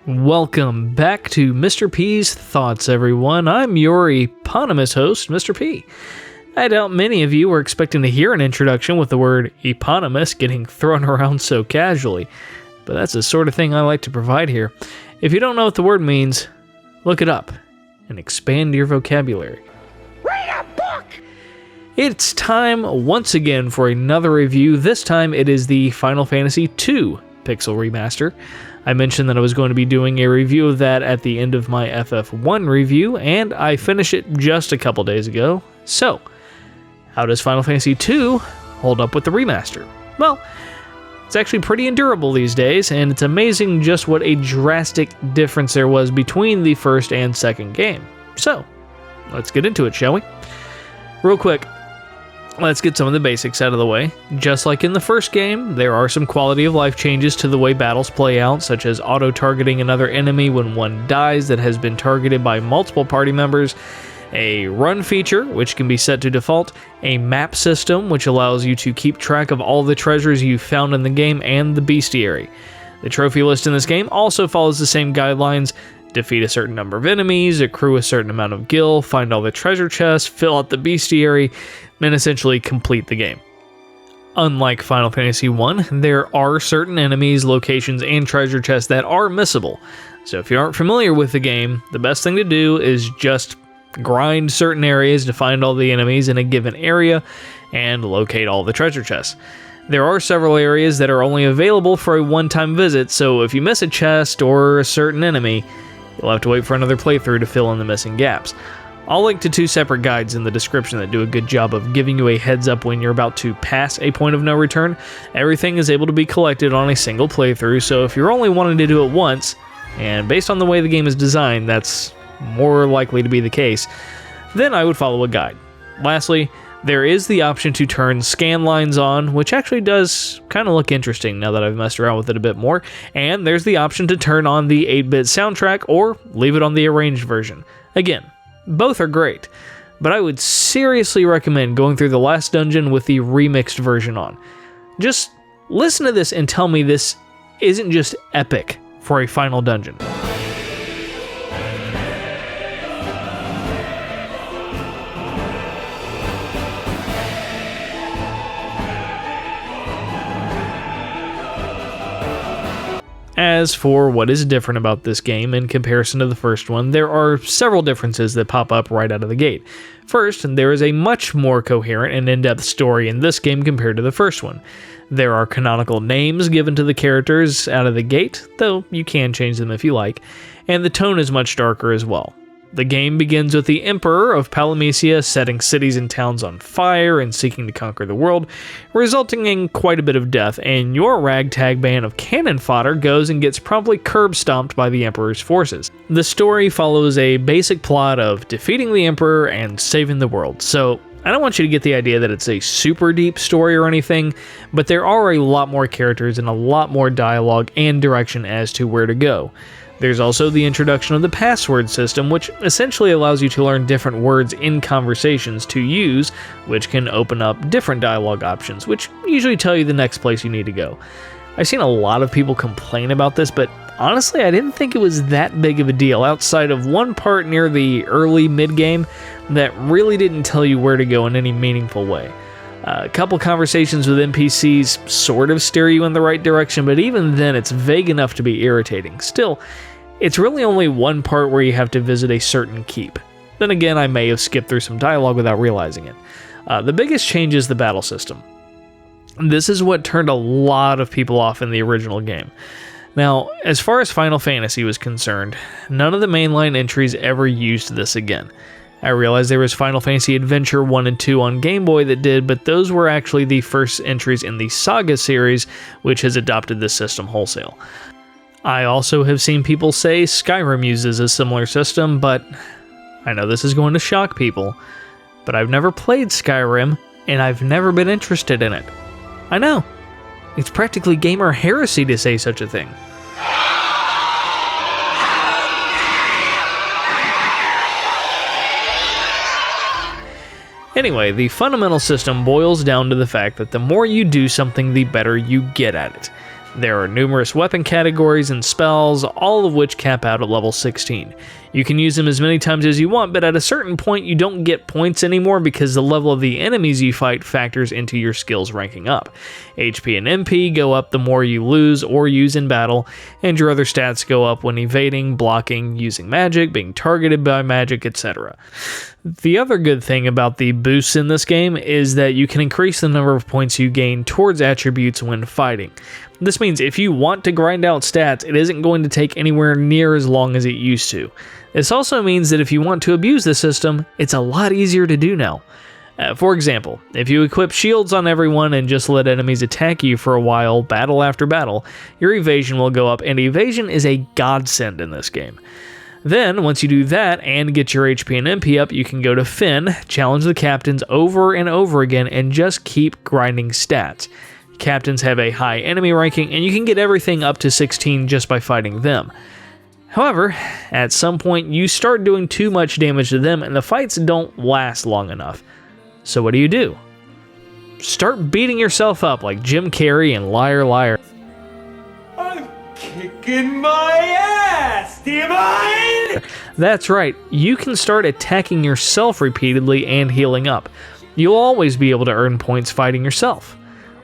Welcome back to Mr. P's Thoughts, everyone. I'm your eponymous host, Mr. P. I doubt many of you were expecting to hear an introduction with the word eponymous getting thrown around so casually, but that's the sort of thing I like to provide here. If you don't know what the word means, look it up and expand your vocabulary. Read a book! It's time once again for another review. This time it is the Final Fantasy II Pixel Remaster. I mentioned that I was going to be doing a review of that at the end of my FF1 review, and I finished it just a couple days ago. So, how does Final Fantasy II hold up with the remaster? Well, it's actually pretty endurable these days, and it's amazing just what a drastic difference there was between the first and second game. So, let's get into it, shall we? Real quick, let's get some of the basics out of the way. Just like in the first game, there are some quality of life changes to the way battles play out, such as auto-targeting another enemy when one dies that has been targeted by multiple party members, a run feature, which can be set to default, a map system, which allows you to keep track of all the treasures you found in the game, and the bestiary. The trophy list in this game also follows the same guidelines: defeat a certain number of enemies, accrue a certain amount of gil, find all the treasure chests, fill out the bestiary, and essentially complete the game. Unlike Final Fantasy I, there are certain enemies, locations, and treasure chests that are missable. So if you aren't familiar with the game, the best thing to do is just grind certain areas to find all the enemies in a given area and locate all the treasure chests. There are several areas that are only available for a one-time visit, so if you miss a chest or a certain enemy, you'll have to wait for another playthrough to fill in the missing gaps. I'll link to two separate guides in the description that do a good job of giving you a heads up when you're about to pass a point of no return. Everything is able to be collected on a single playthrough, so if you're only wanting to do it once, and based on the way the game is designed, that's more likely to be the case, then I would follow a guide. Lastly, there is the option to turn scan lines on, which actually does kind of look interesting now that I've messed around with it a bit more, and there's the option to turn on the 8-bit soundtrack or leave it on the arranged version. Again, both are great, but I would seriously recommend going through the last dungeon with the remixed version on. Just listen to this and tell me this isn't just epic for a final dungeon. As for what is different about this game in comparison to the first one, there are several differences that pop up right out of the gate. First, there is a much more coherent and in-depth story in this game compared to the first one. There are canonical names given to the characters out of the gate, though you can change them if you like, and the tone is much darker as well. The game begins with the Emperor of Palamecia setting cities and towns on fire and seeking to conquer the world, resulting in quite a bit of death, and your ragtag band of cannon fodder goes and gets promptly curb-stomped by the Emperor's forces. The story follows a basic plot of defeating the Emperor and saving the world, so I don't want you to get the idea that it's a super deep story or anything, but there are a lot more characters and a lot more dialogue and direction as to where to go. There's also the introduction of the password system, which essentially allows you to learn different words in conversations to use, which can open up different dialogue options, which usually tell you the next place you need to go. I've seen a lot of people complain about this, but honestly, I didn't think it was that big of a deal outside of one part near the early mid-game that really didn't tell you where to go in any meaningful way. A couple conversations with NPCs sort of steer you in the right direction, but even then it's vague enough to be irritating. Still, it's really only one part where you have to visit a certain keep. Then again, I may have skipped through some dialogue without realizing it. The biggest change is the battle system. This is what turned a lot of people off in the original game. Now, as far as Final Fantasy was concerned, none of the mainline entries ever used this again. I realized there was Final Fantasy Adventure 1 and 2 on Game Boy that did, but those were actually the first entries in the Saga series, which has adopted this system wholesale. I also have seen people say Skyrim uses a similar system, but I know this is going to shock people, but I've never played Skyrim, and I've never been interested in it. I know, it's practically gamer heresy to say such a thing. Anyway, the fundamental system boils down to the fact that the more you do something, the better you get at it. There are numerous weapon categories and spells, all of which cap out at level 16. You can use them as many times as you want, but at a certain point you don't get points anymore because the level of the enemies you fight factors into your skills ranking up. HP and MP go up the more you lose or use in battle, and your other stats go up when evading, blocking, using magic, being targeted by magic, etc. The other good thing about the boosts in this game is that you can increase the number of points you gain towards attributes when fighting. This means if you want to grind out stats, it isn't going to take anywhere near as long as it used to. This also means that if you want to abuse the system, it's a lot easier to do now. For example, if you equip shields on everyone and just let enemies attack you for a while, battle after battle, your evasion will go up, and evasion is a godsend in this game. Then, once you do that and get your HP and MP up, you can go to Finn, challenge the captains over and over again, and just keep grinding stats. Captains have a high enemy ranking, and you can get everything up to 16 just by fighting them. However, at some point you start doing too much damage to them and the fights don't last long enough. So what do? Start beating yourself up like Jim Carrey and Liar Liar. I'm kicking my ass, Divine! That's right, you can start attacking yourself repeatedly and healing up. You'll always be able to earn points fighting yourself.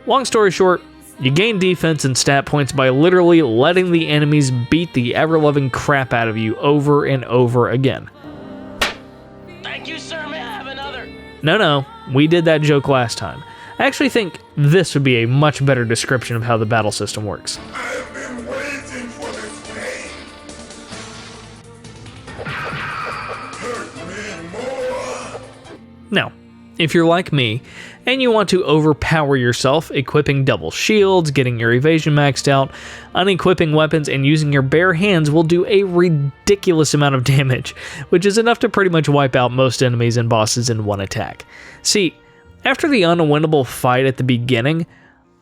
Long story short, you gain defense and stat points by literally letting the enemies beat the ever-loving crap out of you over and over again. Thank you, sir. May I have another? No, we did that joke last time. I actually think this would be a much better description of how the battle system works. I've been waiting for this day. Hurt me more. Now, if you're like me, and you want to overpower yourself, equipping double shields, getting your evasion maxed out, unequipping weapons, and using your bare hands will do a ridiculous amount of damage, which is enough to pretty much wipe out most enemies and bosses in one attack. See, after the unwinnable fight at the beginning,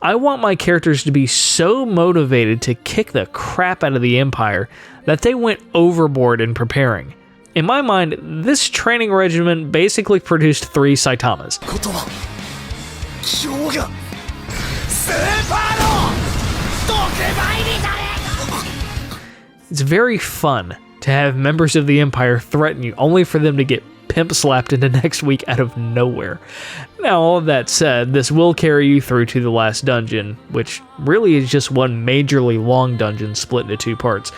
I want my characters to be so motivated to kick the crap out of the Empire that they went overboard in preparing. In my mind, this training regimen basically produced 3 Saitamas. It's very fun to have members of the Empire threaten you only for them to get pimp slapped into next week out of nowhere. Now, all of that said, this will carry you through to the last dungeon, which really is just one majorly long dungeon split into 2 parts.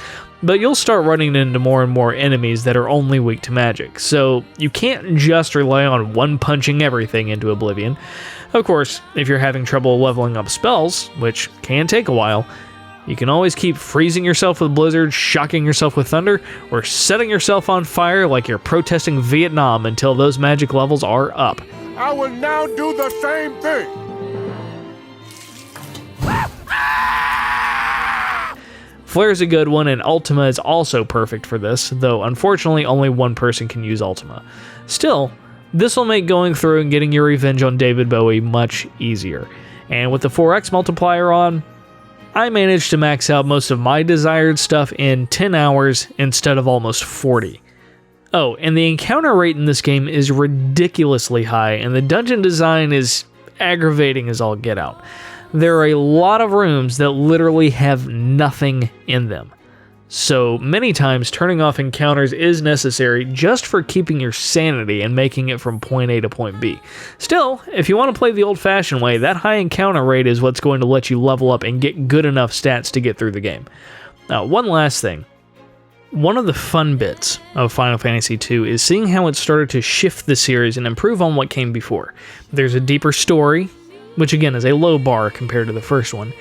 But you'll start running into more and more enemies that are only weak to magic, so you can't just rely on one-punching everything into oblivion. Of course, if you're having trouble leveling up spells, which can take a while, you can always keep freezing yourself with blizzards, shocking yourself with thunder, or setting yourself on fire like you're protesting Vietnam until those magic levels are up. I will now do the same thing. Flare's a good one, and Ultima is also perfect for this, though unfortunately only one person can use Ultima. Still, this will make going through and getting your revenge on David Bowie much easier. And with the 4x multiplier on, I managed to max out most of my desired stuff in 10 hours instead of almost 40. Oh, and the encounter rate in this game is ridiculously high, and the dungeon design is aggravating as all get out. There are a lot of rooms that literally have nothing in them. So many times turning off encounters is necessary just for keeping your sanity and making it from point A to point B. Still, if you want to play the old-fashioned way, that high encounter rate is what's going to let you level up and get good enough stats to get through the game. Now, one last thing. One of the fun bits of Final Fantasy II is seeing how it started to shift the series and improve on what came before. There's a deeper story, which again is a low bar compared to the first one,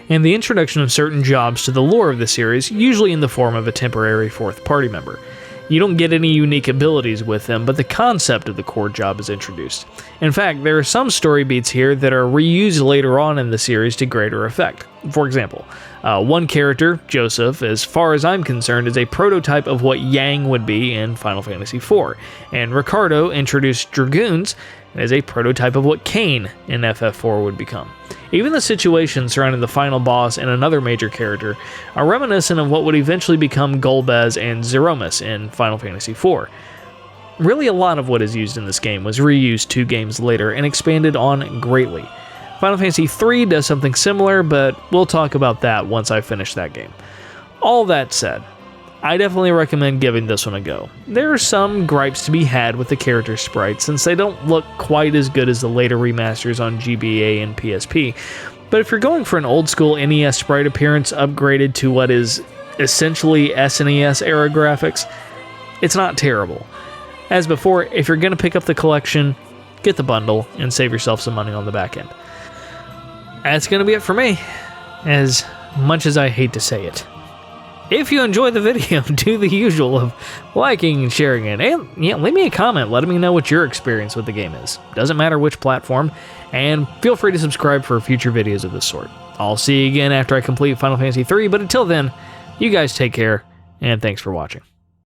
and the introduction of certain jobs to the lore of the series, usually in the form of a temporary 4th party member. You don't get any unique abilities with them, but the concept of the core job is introduced. In fact, there are some story beats here that are reused later on in the series to greater effect. For example, one character, Joseph, as far as I'm concerned, is a prototype of what Yang would be in Final Fantasy IV, and Ricardo, introduced Dragoons, as a prototype of what Kain in FF4 would become. Even the situations surrounding the final boss and another major character are reminiscent of what would eventually become Golbez and Zeromus in Final Fantasy IV. Really, a lot of what is used in this game was reused 2 games later and expanded on greatly. Final Fantasy III does something similar, but we'll talk about that once I finish that game. All that said, I definitely recommend giving this one a go. There are some gripes to be had with the character sprites, since they don't look quite as good as the later remasters on GBA and PSP, but if you're going for an old school NES sprite appearance upgraded to what is essentially SNES era graphics, it's not terrible. As before, if you're going to pick up the collection, get the bundle and save yourself some money on the back end. That's going to be it for me, as much as I hate to say it. If you enjoyed the video, do the usual of liking and sharing it, and leave me a comment letting me know what your experience with the game is. Doesn't matter which platform, and feel free to subscribe for future videos of this sort. I'll see you again after I complete Final Fantasy III, but until then, you guys take care, and thanks for watching.